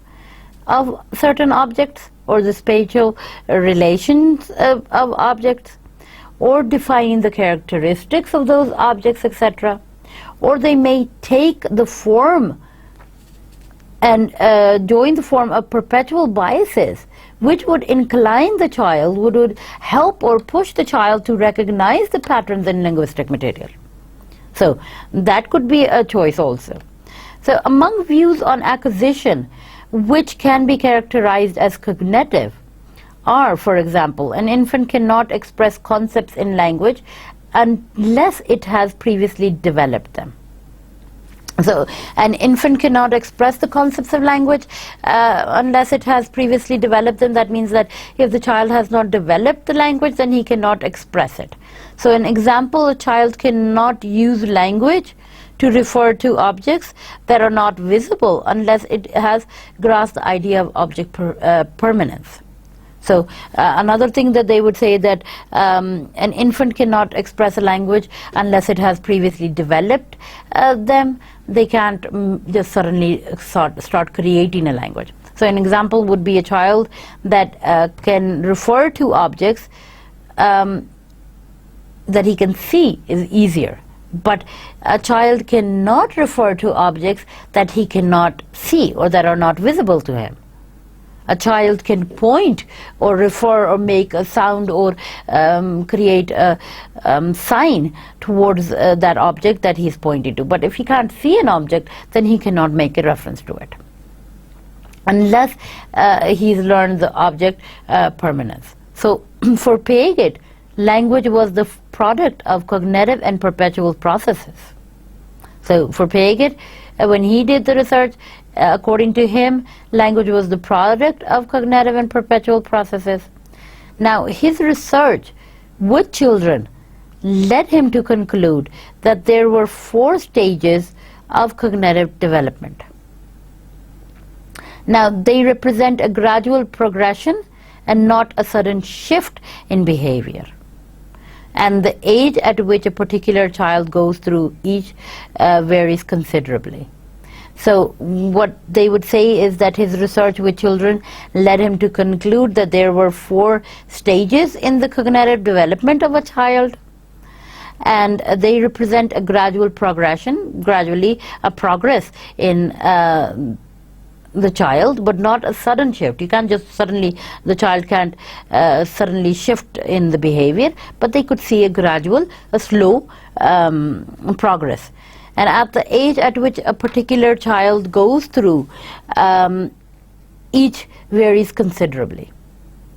Speaker 1: of certain objects or the spatial relations of objects, or defining the characteristics of those objects, etc. Or they may take the form and join the form of perpetual biases which would incline the child, would help or push the child to recognize the patterns in linguistic material. So that could be a choice also. So among views on acquisition which can be characterized as cognitive are, for example, an infant cannot express concepts in language unless it has previously developed them. So an infant cannot express the concepts of language unless it has previously developed them. That means that if the child has not developed the language, then he cannot express it. So an example, a child cannot use language to refer to objects that are not visible unless it has grasped the idea of object permanence. So another thing that they would say that an infant cannot express a language unless it has previously developed them. They can't just suddenly start creating a language. So an example would be a child that can refer to objects that he can see is easier. But a child cannot refer to objects that he cannot see or that are not visible to him. A child can point or refer or make a sound or create a sign towards that object that he's pointing to. But if he can't see an object, then he cannot make a reference to it unless he's learned the object permanence. So for Piaget, language was the product of cognitive and perpetual processes. So for Piaget, when he did the research, according to him, language was the product of cognitive and perpetual processes. Now, his research with children led him to conclude that there were 4 stages of cognitive development. Now, they represent a gradual progression and not a sudden shift in behavior. And the age at which a particular child goes through each varies considerably. So what they would say is that his research with children led him to conclude that there were 4 stages in the cognitive development of a child, and they represent a gradual progression, gradually a progress in the child, but not a sudden shift. You can't just suddenly, the child can't suddenly shift in the behavior, but they could see a gradual, a slow progress. And at the age at which a particular child goes through, each varies considerably.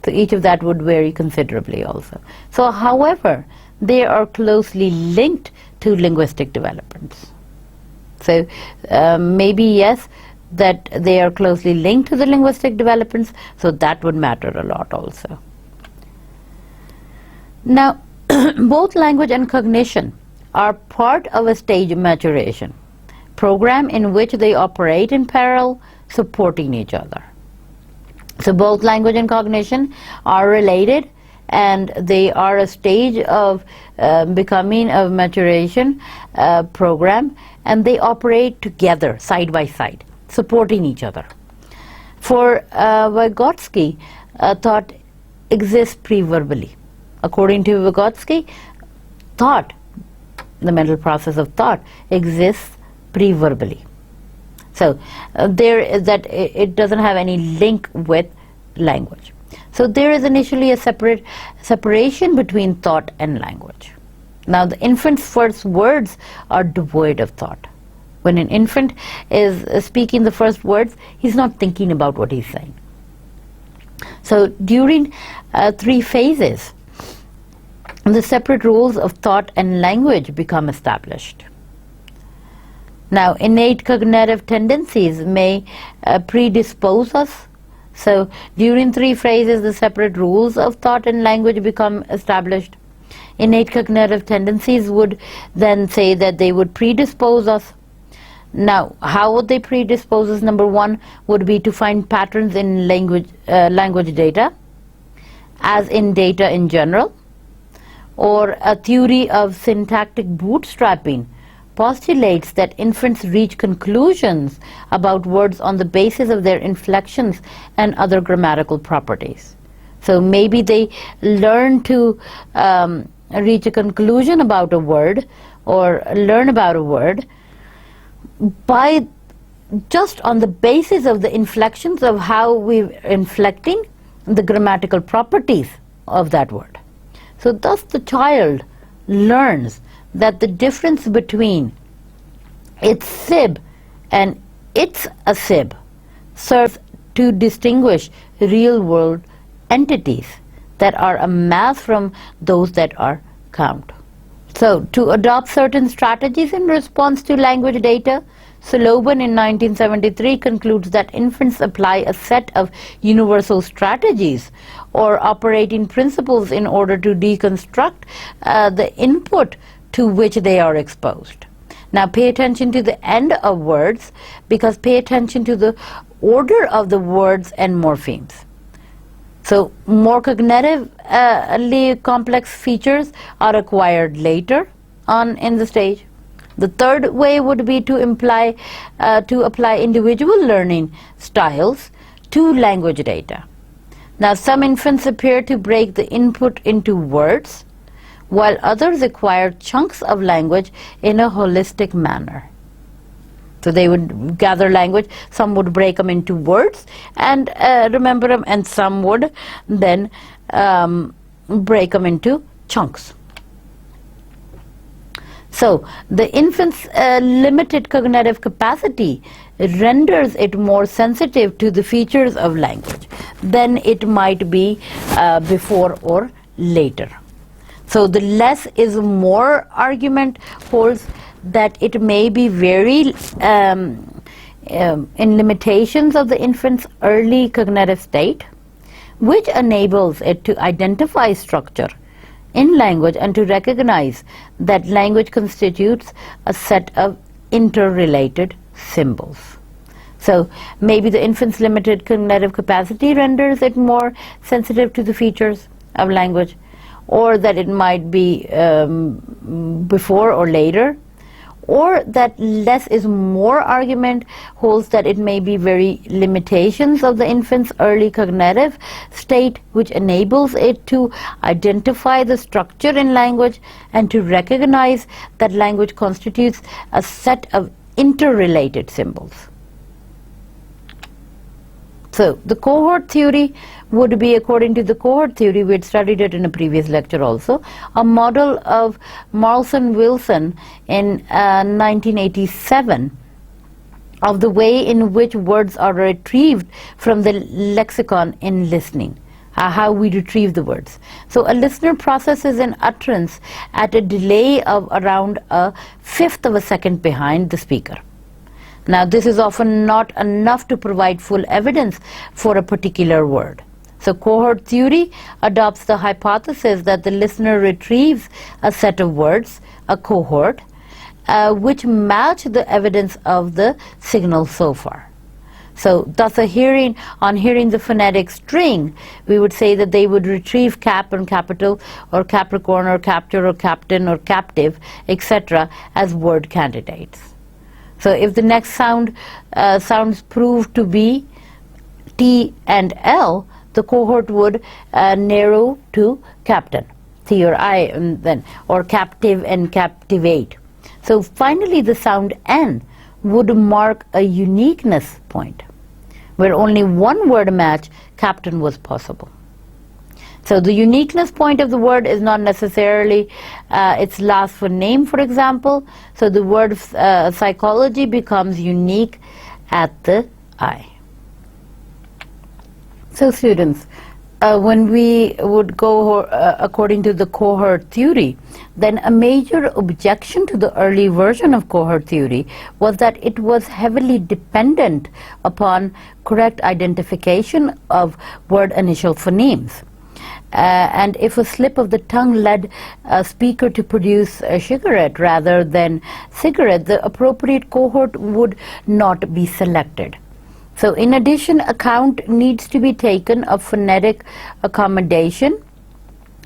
Speaker 1: So each of that would vary considerably also. So however, they are closely linked to linguistic developments. So maybe yes, that they are closely linked to the linguistic developments, so that would matter a lot also. Now, both language and cognition are part of a stage of maturation program in which they operate in parallel, supporting each other. So both language and cognition are related, and they are a stage of becoming of maturation program, and they operate together side by side, supporting each other. For Vygotsky, thought exists pre-verbally. According to Vygotsky, thought, the mental process of thought, exists pre-verbally. So there is that it doesn't have any link with language. So there is initially a separation between thought and language. Now the infant's first words are devoid of thought. When an infant is speaking the first words, he's not thinking about what he's saying. So during 3 phases, the separate roles of thought and language become established. Now, innate cognitive tendencies may predispose us. So during 3 phases, the separate rules of thought and language become established. Innate cognitive tendencies would then say that they would predispose us. Now, how would they predispose us? Number 1 would be to find patterns in language data, as in data in general, or a theory of syntactic bootstrapping postulates that infants reach conclusions about words on the basis of their inflections and other grammatical properties. So maybe they learn to reach a conclusion about a word or learn about a word by just on the basis of the inflections of how we're inflecting the grammatical properties of that word. So thus the child learns that the difference between its sib and it's a sib serves to distinguish real-world entities that are a mass from those that are count. So, to adopt certain strategies in response to language data, Sullivan in 1973 concludes that infants apply a set of universal strategies or operating principles in order to deconstruct the input to which they are exposed. Now pay attention to the end of words, because pay attention to the order of the words and morphemes. So more cognitively complex features are acquired later on in the stage. The third way would be to apply individual learning styles to language data. Now some infants appear to break the input into words, while others acquire chunks of language in a holistic manner. So they would gather language, some would break them into words and remember them, and some would then break them into chunks. So the infant's limited cognitive capacity renders it more sensitive to the features of language than it might be before or later. So the less is more argument holds that it may be very in limitations of the infant's early cognitive state, which enables it to identify structure in language and to recognize that language constitutes a set of interrelated symbols. So maybe the infant's limited cognitive capacity renders it more sensitive to the features of language, or that it might be before or later, or that less is more argument holds that it may be very limitations of the infant's early cognitive state which enables it to identify the structure in language and to recognize that language constitutes a set of interrelated symbols. So the cohort theory would be, according to the cohort theory, we had studied it in a previous lecture also, a model of Marlson-Wilson in 1987 of the way in which words are retrieved from the lexicon in listening, how we retrieve the words. So a listener processes an utterance at a delay of around 1/5 of a second behind the speaker. Now this is often not enough to provide full evidence for a particular word. So cohort theory adopts the hypothesis that the listener retrieves a set of words, a cohort, which match the evidence of the signal so far. So thus on hearing the phonetic string, we would say that they would retrieve cap and capital, or Capricorn or capture or captain or captive, etc. as word candidates. So if the next sounds prove to be T and L, the cohort would narrow to captain, T or I, and then, or captive and captivate. So finally the sound N would mark a uniqueness point, where only one word match, captain, was possible. So the uniqueness point of the word is not necessarily its last for name, for example. So the word psychology becomes unique at the I. So students, when we would go according to the cohort theory, then a major objection to the early version of cohort theory was that it was heavily dependent upon correct identification of word initial phonemes. And if a slip of the tongue led a speaker to produce a cigarette rather than cigarette, the appropriate cohort would not be selected. So in addition, account needs to be taken of phonetic accommodation,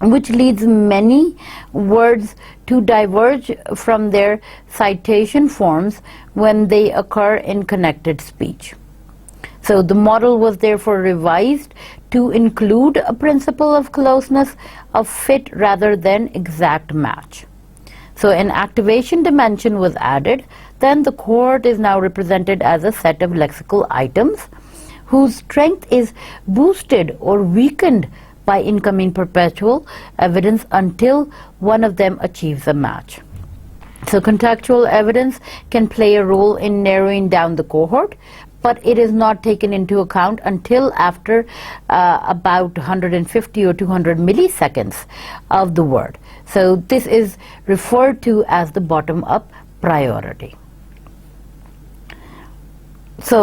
Speaker 1: which leads many words to diverge from their citation forms when they occur in connected speech. So the model was therefore revised to include a principle of closeness of fit rather than exact match. So an activation dimension was added. Then the cohort is now represented as a set of lexical items whose strength is boosted or weakened by incoming perpetual evidence until one of them achieves a match. So contextual evidence can play a role in narrowing down the cohort but it is not taken into account until after about 150 or 200 milliseconds of the word. So this is referred to as the bottom-up priority. So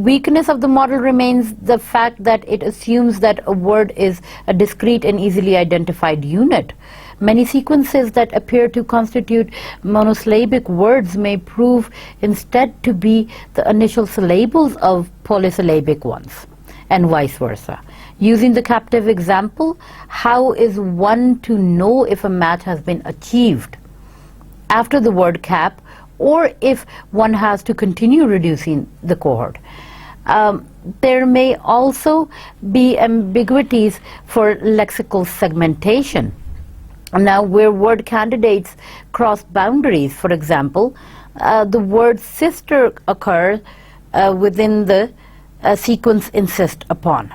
Speaker 1: weakness of the model remains the fact that it assumes that a word is a discrete and easily identified unit. Many sequences that appear to constitute monosyllabic words may prove instead to be the initial syllables of polysyllabic ones, and vice versa. Using the captive example, how is one to know if a match has been achieved after the word cap, or if one has to continue reducing the cohort? There may also be ambiguities for lexical segmentation. Now, where word candidates cross boundaries, for example, the word sister occurs within the sequence insist upon.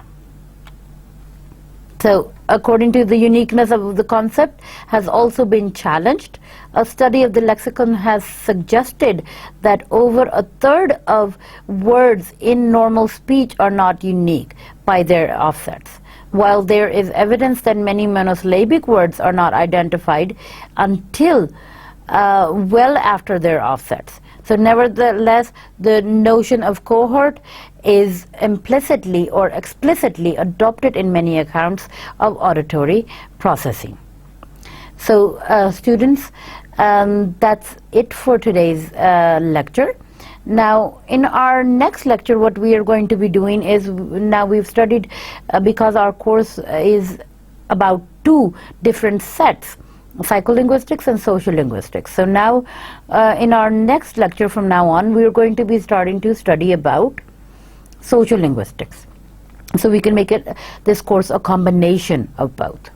Speaker 1: So, according to the uniqueness of the concept has also been challenged. A study of the lexicon has suggested that over a third of words in normal speech are not unique by their offsets, while there is evidence that many monosyllabic words are not identified until well after their offsets. So nevertheless, the notion of cohort is implicitly or explicitly adopted in many accounts of auditory processing. So students, that's it for today's lecture. Now, in our next lecture, what we are going to be doing is, now we've studied, because our course is about two different sets, psycholinguistics and social linguistics. So now, in our next lecture from now on, we are going to be starting to study about social linguistics. So we can make this course a combination of both.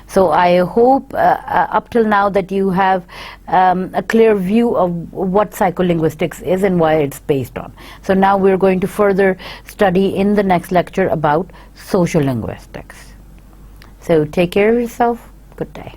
Speaker 1: So I hope up till now that you have a clear view of what psycholinguistics is and why it's based on. So now we're going to further study in the next lecture about social linguistics. So take care of yourself. Good day.